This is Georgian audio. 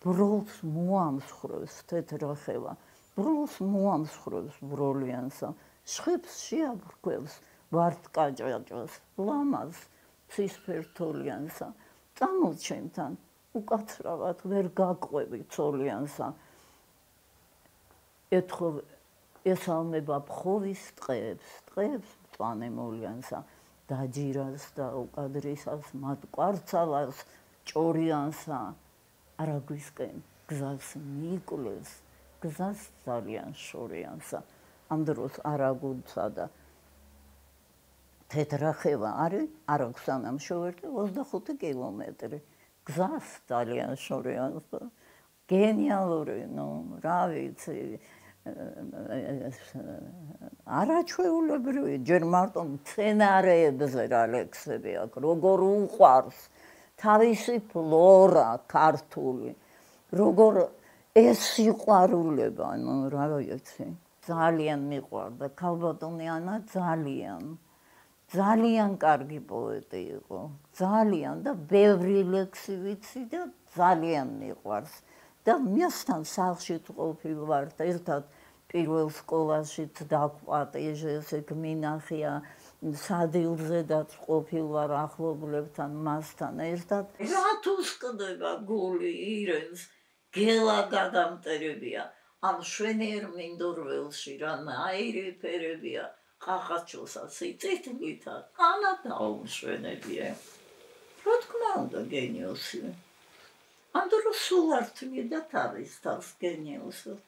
ბროლს მოამსხვრევს თეთრახევა, ბროლს მოამსხვრევს ბროლიანსა, შხებს შეაბრკვევს ვარდკაჭაჭას, ლამაზ ცისფერთოლიანსა, წამოჩენთან უკაცრავად ვერ გაყვები ცოლიანსა, ეთხოვ ესალმება ფხოვის ტყეებს, ტყეებს მწვანე მოლიანსა, დაჯირას და უკადრისას მათ კვარცალას ჭორიანსა, არაგვისკენ გზას მიკვლევს, გზას ძალიან შორიანსა. ამ დროს არაგულსა და თეთრახევა არის, არ აქვს სანამ შევერდი 25 კილომეტრი. გზას ძალიან შორიანსა. გენიალური, რა ვიცი, არაჩვეულებრივი, ჯერ მარტო მცენარეებზე რა ლექსები აქვს, როგორ უყვარს თავისი ფლორა ქართული, როგორ ეს სიყვარულება, რა ვიცი, ძალიან მიყვარდა ქალბატონი ანა, ძალიან კარგი პოეტი იყო, ძალიან და ბევრი ლექსი ვიცი და ძალიან მიყვარს. და მასთან სახლშიც ყოფილ ვარ, ერთად პირველ სკოლაშიც დაგვპატიჟეს, ეგ მინახია, სადილზედაც ყოფილ ვარ ახლობლებთან, მასთან ერთად. რა თუ სკდება გული ირენს, გელა გადამტერებია, ამ შვენიერ მინდორველში რა ნაირი ფერებია, ხახაჩოსა სიწითლითა, ანა დაუმშვენებია. რა თქმა უნდა გენიოსი. ამ დროს სულ არ თვლიდა თავის თავს გენიოსს.